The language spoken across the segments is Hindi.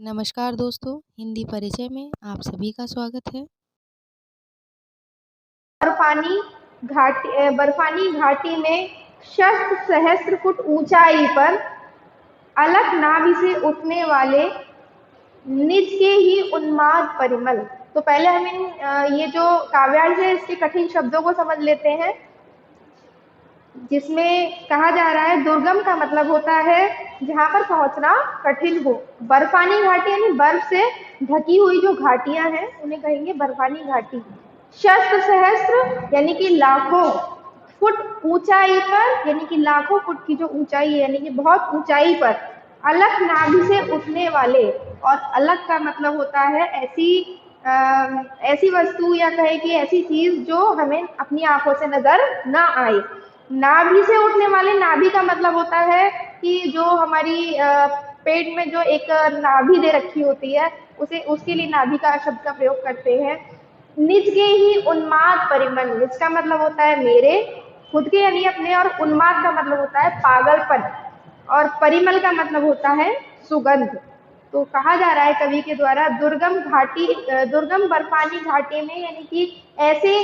नमस्कार दोस्तों, हिंदी परिचय में आप सभी का स्वागत है। बर्फानी घाटी में शत सहस्त्र फुट ऊंचाई पर अलग नाभि से उठने वाले निज के ही उन्माद परिमल। तो पहले हम ये जो काव्यांश है इसके कठिन शब्दों को समझ लेते हैं, जिसमें कहा जा रहा है दुर्गम का मतलब होता है जहां पर पहुंचना कठिन हो। बर्फानी घाटी यानी बर्फ से ढकी हुई जो घाटियां हैं उन्हें कहेंगे बर्फानी घाटी। शस्त्र सहस्त्र यानी कि लाखों फुट ऊंचाई पर, यानी कि लाखों फुट की जो ऊंचाई है यानी कि बहुत ऊंचाई पर अलग नाभि से उठने वाले। और अलग का मतलब होता है ऐसी वस्तु या कहे कि ऐसी चीज जो हमें अपनी आंखों से नजर ना आए। नाभि से उठने वाले, नाभि का मतलब होता है कि जो हमारी पेट में जो एक नाभि दे रखी होती है उसे, उसके लिए नाभि का शब्द का प्रयोग करते हैं। निज के ही उन्माद परिमल, निज का मतलब होता है मेरे खुद के यानी अपने, और उन्माद का मतलब होता है पागलपन, और परिमल का मतलब होता है सुगंध। तो कहा जा रहा है कवि के द्वारा दुर्गम बर्फानी घाटी में, यानी कि ऐसे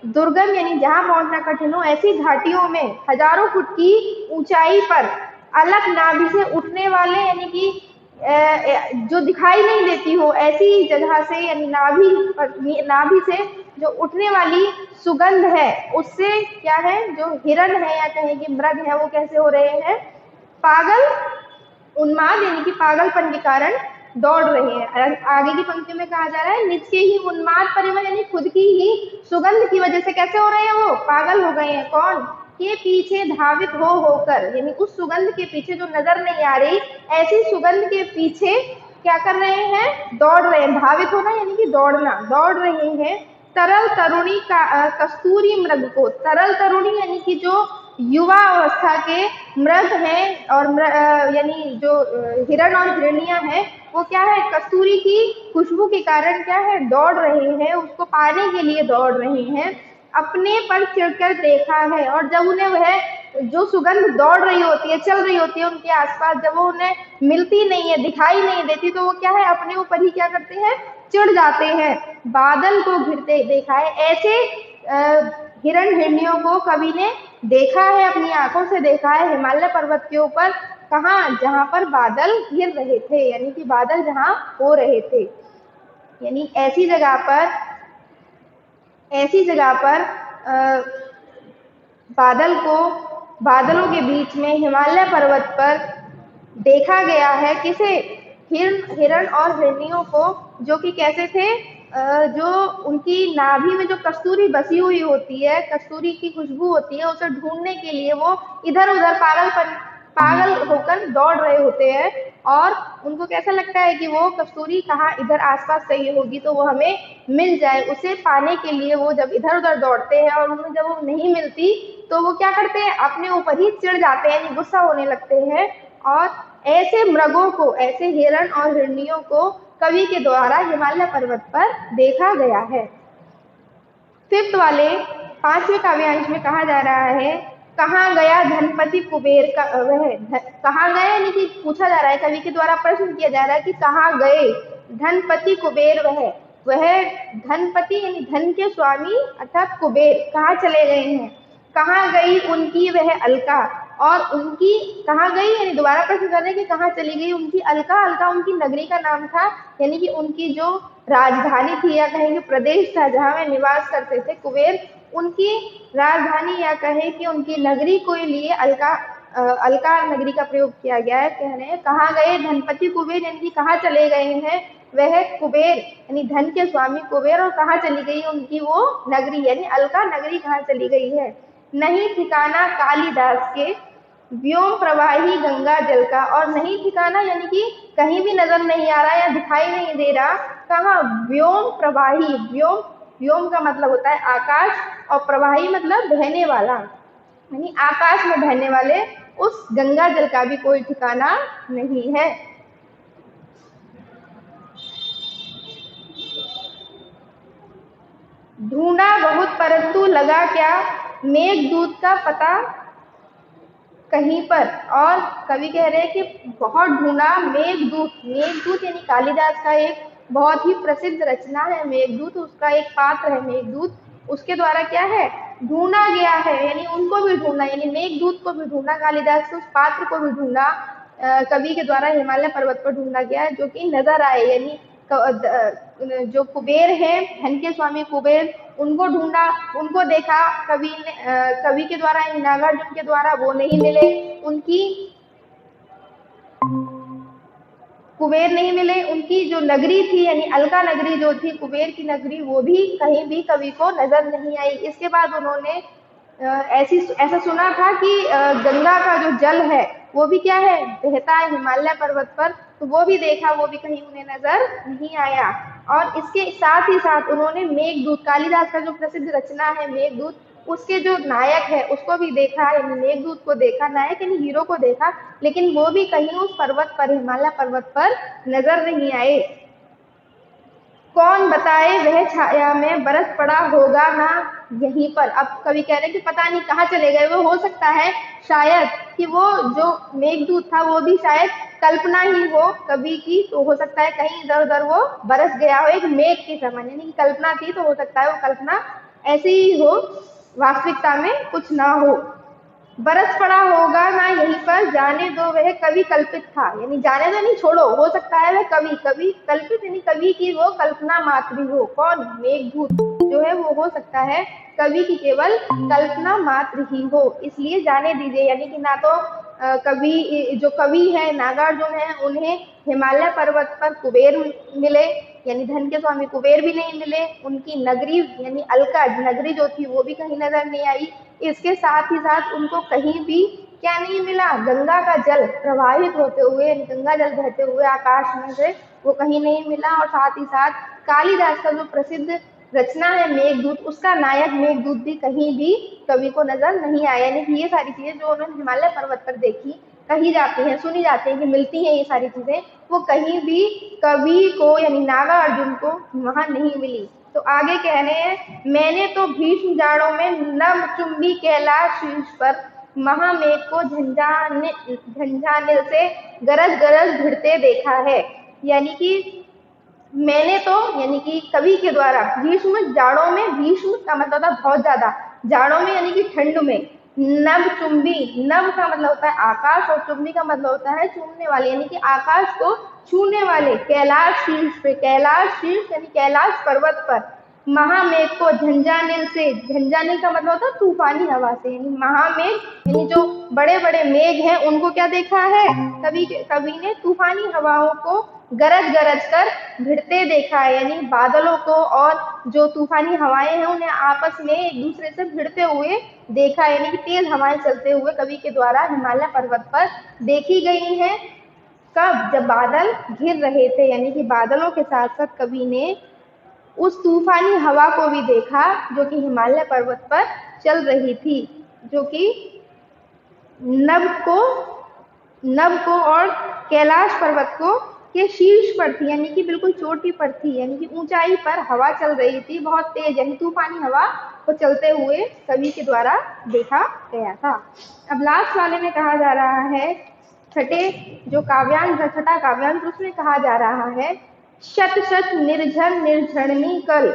दुर्गम यानी जहां पहुंचना कठिन हो ऐसी घाटियों में हजारों फुट की ऊंचाई पर अलग नाभि से उठने वाले, यानी कि जो दिखाई नहीं देती हो ऐसी जगह से, यानी नाभि से जो उठने वाली सुगंध है उससे क्या है, जो हिरण है या कहें कि मृग है वो कैसे हो रहे हैं, पागल, उन्माद यानी कि पागलपन के कारण दौड़ रहे हैं। आगे की पंक्ति में कहा जा रहा है निज के ही उन्माद परिमल, यानी खुद की ही सुगंध की वजह से कैसे हो रहे हैं, वो पागल हो गए हैं। कौन के पीछे धावित होकर, यानी उस सुगंध के पीछे जो नजर नहीं आ रही ऐसी सुगंध के पीछे क्या कर रहे हैं, दौड़ रहे हैं। धावित होना यानी कि दौड़ना, दौड़ रहे हैं। तरल तरुणी का कस्तूरी मृग को, तरल तरुणी यानी कि जो युवा अवस्था के मृग हैं, और यानी जो हिरण और हिरनियां हैं वो क्या है, कस्तूरी की खुशबू के कारण क्या है, दौड़ रहे हैं, उसको पाने के लिए दौड़ रहे हैं। अपने पर चिढ़कर देखा है, और जब उन्हें वह जो सुगंध दौड़ रही होती है, चल रही होती है उनके आसपास, जब वो उन्हें मिलती नहीं है, दिखाई नहीं देती, तो वो क्या है, अपने ऊपर ही क्या करते हैं, चिढ़ जाते हैं। बादल को घिरते देखा है, ऐसे हिरण हिरनियों को कवि ने देखा है, अपनी आंखों से देखा है हिमालय पर्वत के ऊपर। कहाँ, जहां पर बादल घिर रहे थे, यानी कि बादल जहां हो रहे थे, यानी ऐसी जगह पर बादलों के बीच में हिमालय पर्वत पर देखा गया है किसे, हिरण और हिरनियों को, जो कि कैसे थे, जो उनकी नाभि में जो कस्तूरी बसी हुई होती है, कस्तूरी की खुशबू होती है, उसे ढूंढने के लिए वो इधर उधर पागल होकर दौड़ रहे होते हैं। और उनको कैसा लगता है कि वो कस्तूरी कहाँ इधर आसपास कहीं होगी तो वो हमें मिल जाए, उसे पाने के लिए वो जब इधर उधर दौड़ते हैं और उन्हें जब वो नहीं मिलती तो वो क्या करते हैं, अपने ऊपर ही चिढ़ जाते हैं, गुस्सा होने लगते हैं। और ऐसे मृगों को, ऐसे हिरण और हिरनियों को कवि के द्वारा हिमालय पर्वत पर देखा गया है। फिफ्थ वाले 5वें काव्यांश में कहा जा रहा है कहाँ गया धनपति कुबेर का कहाँ गए, यानी कि पूछा जा रहा है, कवि के द्वारा प्रश्न किया जा रहा है कि कहाँ गए धनपति कुबेर, वह धनपति यानी धन के स्वामी अर्थात कुबेर कहाँ चले गए हैं। कहाँ गई उनकी वह अलका, और उनकी कहाँ गई, यानी दोबारा प्रश्न कर रहे हैं कि कहाँ चली गई उनकी अलका। अलका उनकी नगरी का नाम था, यानी कि उनकी जो राजधानी थी या कहेंगे प्रदेश था जहाँ वे निवास करते थे कुबेर, उनकी राजधानी या कहे कि उनकी नगरी को लिए अलका नगरी का प्रयोग किया गया है। कह रहे हैं कहाँ गए धनपति कुबेर, यानी कि कहाँ चले गए हैं वह कुबेर यानी धन के स्वामी कुबेर, और कहाँ चली गई उनकी वो नगरी यानी अलका नगरी कहाँ चली गई है। नहीं ठिकाना कालिदास के व्योम प्रवाही गंगा जल का, और नहीं ठिकाना यानी कि कहीं भी नजर नहीं आ रहा या दिखाई नहीं दे रहा, कहाँ, व्योम प्रवाही, व्योम का मतलब होता है आकाश, और प्रवाही मतलब बहने वाला, यानी आकाश में बहने वाले उस गंगा जल का भी कोई ठिकाना नहीं है। ढूंढा बहुत परंतु लगा क्या, मेघदूत का पता कहीं पर। और कवि कह रहे हैं कि बहुत ढूंढा मेघदूत। मेघदूत यानी कालिदास का एक बहुत ही प्रसिद्ध रचना है मेघदूत, उसका एक पात्र है मेघदूत। उसके द्वारा क्या है, ढूंढा गया है, यानी उनको भी ढूंढा, यानी मेघदूत को भी ढूंढा, कालिदास के उस पात्र को भी ढूंढा, कवि के द्वारा हिमालय पर्वत पर ढूंढा गया है, जो कि नजर आए। यानी जो कुबेर हैं, धन के स्वामी कुबेर, उनको ढूंढा, उनको देखा कवि ने, कवि के द्वारा, नागार्जुन के द्वारा, वो नहीं मिले। उनकी कुबेर नहीं मिले, उनकी जो नगरी थी यानी अलका नगरी जो थी, कुबेर की नगरी, वो भी कहीं भी कवि को नजर नहीं आई। इसके बाद उन्होंने ऐसा सुना था कि गंगा का जो जल है वो भी क्या है, बहता है हिमालय पर्वत पर, तो वो भी देखा, वो भी कहीं उन्हें नजर नहीं आया। और इसके साथ ही साथ उन्होंने मेघदूत, कालिदास का जो प्रसिद्ध रचना है मेघदूत, उसके जो नायक है उसको भी देखा, यानी मेघदूत को देखा, नायक यानी हीरो को देखा, लेकिन वो भी कहीं उस पर्वत पर, हिमालय पर्वत पर नजर नहीं आए। कौन बताए वह छाया में बरस पड़ा होगा ना यहीं पर। अब कवि कह रहे हैं कि पता नहीं कहाँ चले गए वो, हो सकता है शायद कि वो जो मेघदूत था वो भी शायद कल्पना ही हो कवि की, तो हो सकता है कहीं इधर उधर वो बरस गया हो एक मेघ के समान, यानी कि कल्पना थी तो हो सकता है वो कल्पना ऐसी ही हो, वास्तविकता में कुछ ना हो। बरस पड़ा होगा ना यहीं पर, जाने दो वह कवि कल्पित था, यानी जाने दो नहीं, छोड़ो, हो सकता है वह कवि कवि कल्पित यानी कवि की वो कल्पना मात्र हो। कौन, मेघदूत जो है वो हो सकता है कवि की केवल कल्पना मात्र ही हो, इसलिए जाने दीजिए। यानी कि ना तो कवि, जो कवि है नागार्जुन है, उन्हें हिमालय पर्वत पर कुबेर मिले, यानी धन के स्वामी कुबेर भी नहीं मिले, उनकी नगरी यानी अलका नगरी जो थी वो भी कहीं नजर नहीं आई। इसके साथ ही साथ उनको कहीं भी क्या नहीं मिला, गंगा का जल प्रवाहित होते हुए, गंगा जल बहते हुए आकाश में से वो कहीं नहीं मिला। और साथ ही साथ कालिदास का जो प्रसिद्ध रचना है मेघदूत, उसका नायक मेघदूत भी कहीं भी कवि को नजर नहीं आया। यानी कि ये सारी चीजें जो उन्होंने हिमालय पर्वत पर देखी, कही जाती हैं, सुनी जाती हैं कि मिलती हैं ये सारी चीजें, वो कहीं भी कवि को यानी नागार्जुन को वहां नहीं मिली। तो आगे कह रहे हैं, मैंने तो भीष्म जाड़ों में नभ चुंबी कैलाश शीर्ष पर महामेघ को झंझानिल से गरज गरज भिड़ते देखा है। यानी कि मैंने तो, यानी कि कवि के द्वारा, भीष्म जाड़ों में, भीष्म का मतलब था बहुत ज्यादा, जाड़ों में यानी कि ठंड में, नभ चुंबी, नभ का मतलब होता है आकाश और चुंबी का मतलब होता है चूमने वाले, यानी कि आकाश को छूने वाले, कैलाश शीर्ष पे, कैलाश शीर्ष यानी कैलाश पर्वत पर, महामेघ को झंझानिल से, झंझानिल का मतलब होता है तूफानी हवा से, यानी महामेघ यानी जो बड़े बड़े मेघ हैं उनको क्या देखा है, कवि ने तूफानी हवाओं को गरज गरज कर भिड़ते देखा है, यानी बादलों को और जो तूफानी हवाएं हैं उन्हें आपस में एक दूसरे से भिड़ते हुए देखा, यानी कि तेज हवाएं चलते हुए कवि के द्वारा हिमालय पर्वत पर देखी गई हैं। कब, जब बादल घिर रहे थे, यानी कि बादलों के साथ साथ कवि ने उस तूफानी हवा को भी देखा जो कि हिमालय पर्वत पर चल रही थी, जो कि नभ को और कैलाश पर्वत को के शीर्ष पर थी, यानी कि बिल्कुल चोटी पर थी, यानी कि ऊंचाई पर हवा चल रही थी बहुत तेज, यानी तूफानी हवा को चलते हुए कवि के द्वारा देखा गया था। अब लास्ट वाले में कहा जा रहा है, छठे जो काव्यांश, छठा काव्यांश, उसमें कहा जा रहा है, शत शत निर्झर निर्झरणी कल।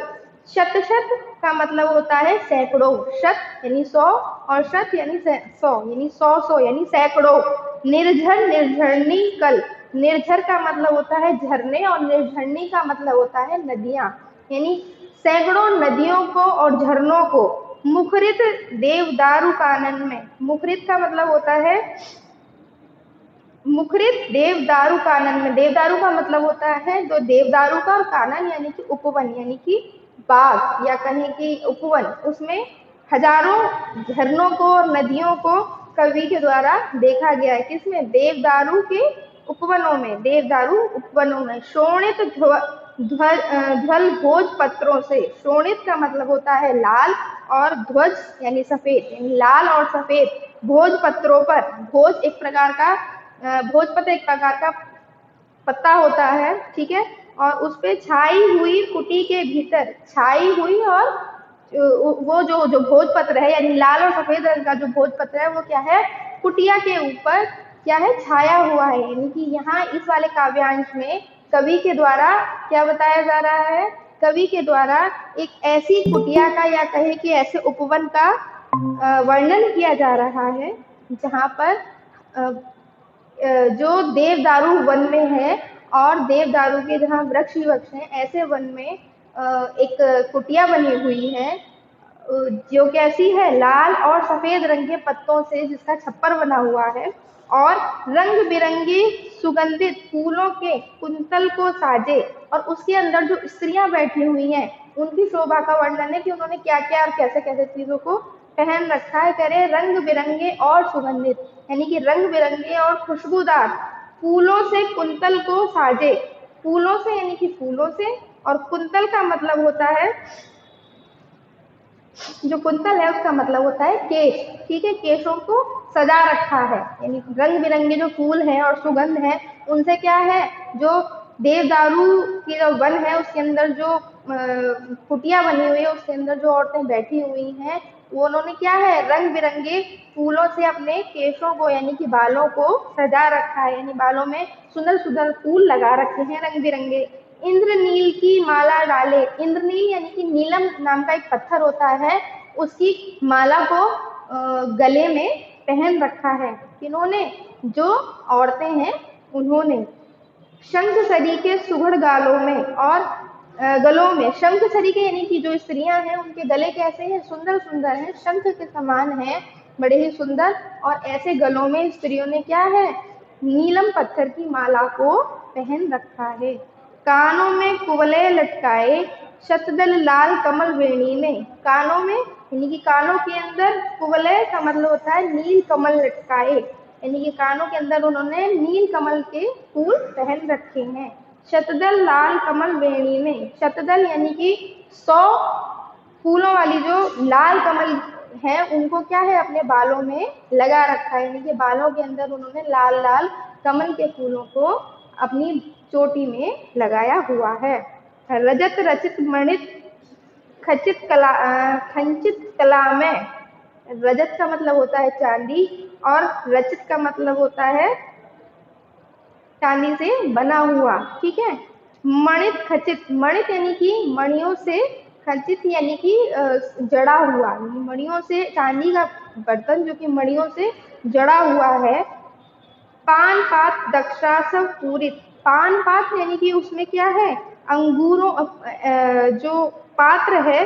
शत शत का मतलब होता है सैकड़ों, शत यानी 100 और शत यानी 100, यानी 100 यानी सैकड़ों। निर्झर निर्झरणी कल, निर्झर का मतलब होता है झरने और निर्झरणी का मतलब होता है नदियां, यानी सैकड़ों नदियों को और झरनों को मुखरित देवदारू कानन में, मुखरित का मतलब होता है, मुखरित देवदारू कानन में, देवदारू का मतलब होता है जो देवदारू का, और कानन यानी कि उपवन, यानी कि बाग या कहें कि उपवन, उसमें हजारों झरनों को और नदियों को कवि के द्वारा देखा गया है। किसमें, देवदारू के उपवनों में, देवदारू उपवनों में। शोणित ध्वल भोज पत्रों से, शोणित का मतलब होता है लाल और ध्वज यानी सफेद, यानी लाल और सफेद भोज पत्रों पर, भोज एक प्रकार का, भोजपत्र एक प्रकार का पत्ता होता है, ठीक है, और उस पे छाई हुई कुटी के भीतर, छाई हुई, और वो जो भोजपत्र है यानी लाल और सफेद रंग का जो भोजपत्र है वो क्या है, कुटिया के ऊपर क्या है, छाया हुआ है। यानी कि यहाँ इस वाले काव्यांश में कवि के द्वारा क्या बताया जा रहा है, कवि के द्वारा एक ऐसी कुटिया का या कहे कि ऐसे उपवन का वर्णन किया जा रहा है जहाँ पर जो देवदारू वन में है और देवदारू के जहाँ वृक्ष ही वृक्ष हैं, ऐसे वन में एक कुटिया बनी हुई है जो कैसी है, लाल और सफेद रंग के पत्तों से जिसका छप्पर बना हुआ है और रंग बिरंगे सुगंधित फूलों के कुंतल को साजे, और उसके अंदर जो स्त्रियां बैठी हुई हैं उनकी शोभा का वर्णन है कि उन्होंने क्या क्या और कैसे कैसे चीजों को पहन रखा है। कह रहे रंग बिरंगे और सुगंधित, यानी कि रंग बिरंगे और खुशबूदार फूलों से कुंतल को साजे, फूलों से यानी कि फूलों से, और कुंतल का मतलब होता है, जो कुंतल है उसका मतलब होता है केश, ठीक है, केशों को सजा रखा है। यानी रंग बिरंगे जो फूल हैं और सुगंध है उनसे क्या है, जो देवदारू की जो वन है उसके अंदर जो कुटिया बनी हुई है उसके अंदर जो औरतें बैठी हुई हैं वो उन्होंने क्या है, रंग बिरंगे फूलों से अपने केशों को यानी कि बालों को सजा रखा है, यानी बालों में सुंदर सुंदर फूल लगा रखे हैं रंग बिरंगे। इंद्रनील की माला डाले, इंद्रनील यानी कि नीलम नाम का एक पत्थर होता है, उसकी माला को गले में पहन रखा है। किन्होंने, जो औरतें हैं उन्होंने। शंख सरी के सुघड़ गालों में, और गलों में शंख सरी के यानी कि जो स्त्रियां हैं उनके गले कैसे हैं, सुंदर सुंदर हैं, शंख के समान हैं, बड़े ही सुंदर, और ऐसे गलों में स्त्रियों ने क्या है, नीलम पत्थर की माला को पहन रखा है। कानों में कुवलय लटकाए शतदल लाल कमल वेणी में, कानों में यानी कि कानों के अंदर, कुवलय का मतलब होता है नील कमल लटकाए, यानी कि कानों के अंदर उन्होंने नील कमल के फूल पहन रखे हैं। शतदल लाल कमल वेणी में, शतदल यानी कि 100 फूलों वाली जो लाल कमल है उनको क्या है, अपने बालों में लगा रखा है, यानी कि बालों के अंदर उन्होंने लाल लाल कमल के फूलों को अपनी चोटी में लगाया हुआ है। रजत रचित मणित खचित कला खंचित कला में, रजत का मतलब होता है चांदी और रचित का मतलब होता है चांदी से बना हुआ, ठीक है। मणित खचित, मणित यानी कि मणियों से, खचित यानी कि जड़ा हुआ, मणियों से, चांदी का बर्तन जो कि मणियों से जड़ा हुआ है। पान पात दक्षासव पूरित, पान पात यानी कि उसमें क्या है, अंगूरों जो पात्र है,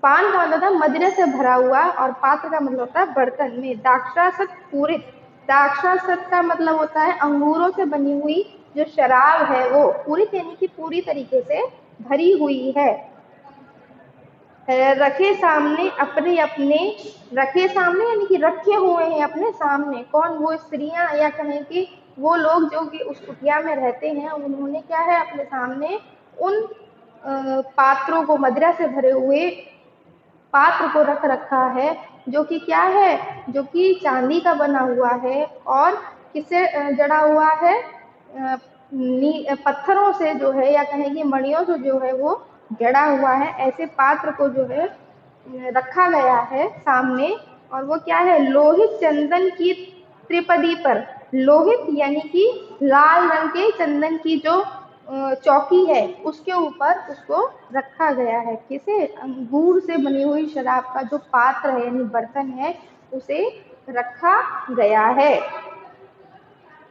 पान का मतलब था मदिरा से भरा हुआ और पात्र का मतलब होता है बर्तन में। दाक्षासत पूरित, दाक्षासत का मतलब होता है अंगूरों से बनी हुई जो शराब है वो, पूरित यानी कि पूरी तरीके से भरी हुई है। रखे सामने अपने अपने, रखे सामने यानी कि रखे हुए हैं अपने सामने, कौन, वो स्त्रियां या कहें कि वो लोग जो कि उस कुटिया में रहते हैं उन्होंने क्या है, अपने सामने उन पात्रों को, मदिरा से भरे हुए पात्र को रख रखा है जो कि क्या है, जो कि चांदी का बना हुआ है और किससे जड़ा हुआ है, पत्थरों से जो है या कहें कि मणियों से जो है वो जड़ा हुआ है। ऐसे पात्र को जो है रखा गया है सामने, और वो क्या है, लोहित चंदन की त्रिपदी पर, लोहित यानी कि लाल रंग के चंदन की जो चौकी है उसके ऊपर उसको रखा गया है। किसे, अंगूर से बनी हुई शराब का जो पात्र है यानी बर्तन है उसे रखा गया है।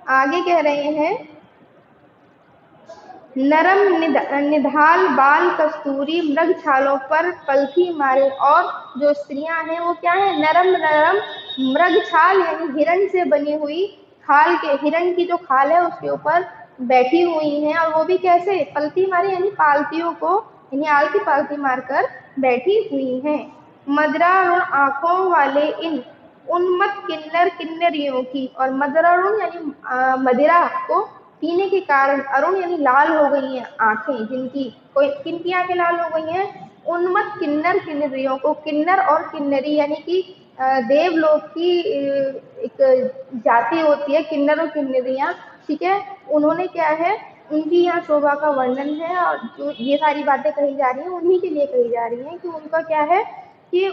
आगे कह रहे हैं, नरम निधाल बाल कस्तूरी मृग छालों पर पलथी मारे, और जो स्त्रियां हैं वो क्या है, नरम नरम मृग छाल यानी हिरण से बनी हुई खाल के, हिरण की जो खाल है उसके ऊपर बैठी हुई हैं, और वो भी कैसे, पलथी मारे यानी पालतियों को, यानी आल की पालती मारकर बैठी हुई हैं। मदरारुण आंखों वाले इन उन्मत्त किन्नर किन्नरियों की, और मदरारुण यानी मदिरा को पीने के कारण अरुण यानी लाल हो गई हैं आंखें जिनकी, कोई किनकी आंखें लाल हो गई हैं, उन्मत्त किन्नर किन्नरियों को, किन्नर और किन्नरी यानी कि देवलोक की एक जाति होती है किन्नर और किन्नरियां, ठीक है, उन्होंने क्या है, उनकी यहाँ शोभा का वर्णन है, और जो ये सारी बातें कही जा रही हैं उन्हीं के लिए कही जा रही हैं कि उनका क्या है कि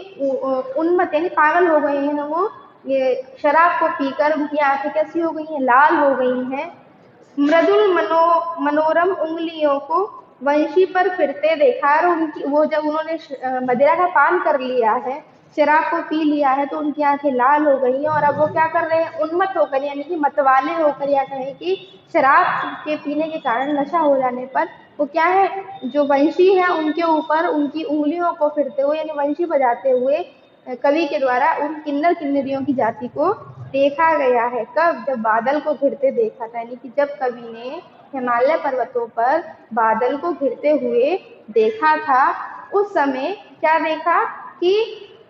उन्मत्त यानी पागल हो गए हैं वो ये शराब को पीकर उनकी आंखें कैसी हो गई हैं, लाल हो गई हैं। मृदुल मनोरम उंगलियों को वंशी पर फिरते देखा, और उनकी वो जब उन्होंने मदिरा का पान कर लिया है, शराब को पी लिया है, तो उनकी आंखें लाल हो गई हैं। और अब वो क्या कर रहे हैं, उन्मत्त होकर यानी कि मतवाले होकर, या कहें कि शराब के पीने के कारण नशा हो जाने पर वो क्या है, जो वंशी है उनके ऊपर उनकी उंगलियों को फिरते हुए यानी वंशी बजाते हुए कवि के द्वारा उन किन्नर किन्नरियों की जाति को देखा गया है। कब? जब बादल को घिरते देखा था, यानी कि जब कवि ने हिमालय पर्वतों पर बादल को घिरते हुए देखा था, उस समय क्या देखा कि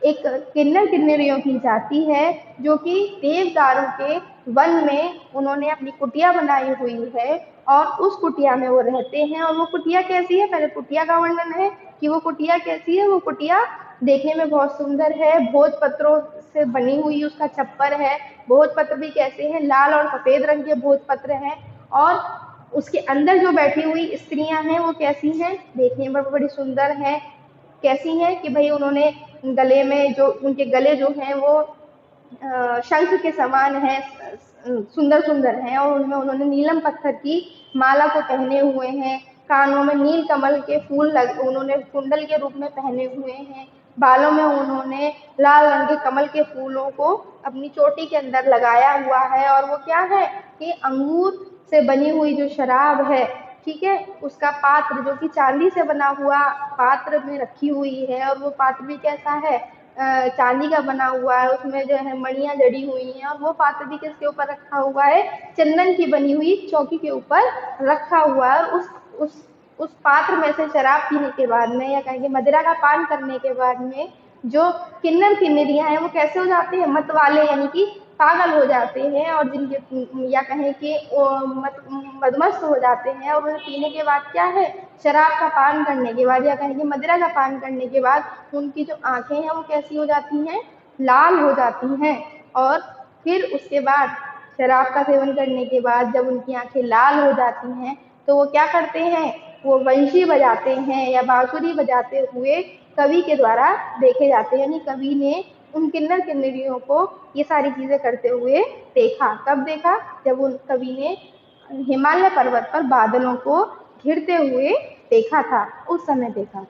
एक किन्नर किन्नरियों की जाति है जो कि देवदारों के वन में उन्होंने अपनी कुटिया बनाई हुई है, और उस कुटिया में वो रहते हैं। और वो कुटिया कैसी है, पहले कुटिया का वर्णन है कि वो कुटिया कैसी है। वो कुटिया देखने में बहुत सुंदर है, भोजपत्रों से बनी हुई उसका छप्पर है। भोजपत्र भी कैसे हैं, लाल और सफेद रंग के भोजपत्र हैं। और उसके अंदर जो बैठी हुई स्त्रियां हैं वो कैसी हैं, देखने में बड़ी सुंदर हैं। कैसी हैं कि भाई उन्होंने गले में जो उनके गले जो हैं वो शंख के समान है, सुंदर सुंदर हैं, और उनमें उन्होंने नीलम पत्थर की माला को पहने हुए हैं। कानों में नील कमल के फूल उन्होंने कुंडल के रूप में पहने हुए हैं। बालों में उन्होंने लाल रंग के कमल के फूलों को अपनी चोटी के अंदर लगाया हुआ है। और वो क्या है कि अंगूर से बनी हुई जो शराब है, ठीक है, उसका पात्र जो कि चांदी से बना हुआ पात्र में रखी हुई है। और वो पात्र भी कैसा है, चांदी का बना हुआ है, उसमें जो है मणियां जड़ी हुई हैं। और वो पात्र भी किसके ऊपर रखा हुआ है, चंदन की बनी हुई चौकी के ऊपर रखा हुआ है। उस पात्र में से शराब पीने के बाद में, या कहेंगे मदिरा का पान करने के बाद में, जो किन्नर किन्नरियां हैं वो कैसे हो जाते हैं, मत वाले यानी कि पागल हो जाते हैं, और जिनके या कहें कि मदमस्त हो जाते हैं। और उन्हें पीने के बाद क्या है, शराब का पान करने के बाद, या कहें कि मदिरा का पान करने के बाद उनकी जो आंखें हैं वो कैसी हो जाती हैं, लाल हो जाती हैं। और फिर उसके बाद शराब का सेवन करने के बाद जब उनकी आंखें लाल हो जाती हैं, तो वो क्या करते हैं, वो वंशी बजाते हैं या बांसुरी बजाते हुए कवि के द्वारा देखे जाते हैं। यानी कवि ने उन किन्नर किन्नरियों को ये सारी चीजें करते हुए देखा। कब देखा, जब उन कवि ने हिमालय पर्वत पर बादलों को घिरते हुए देखा था, उस समय देखा।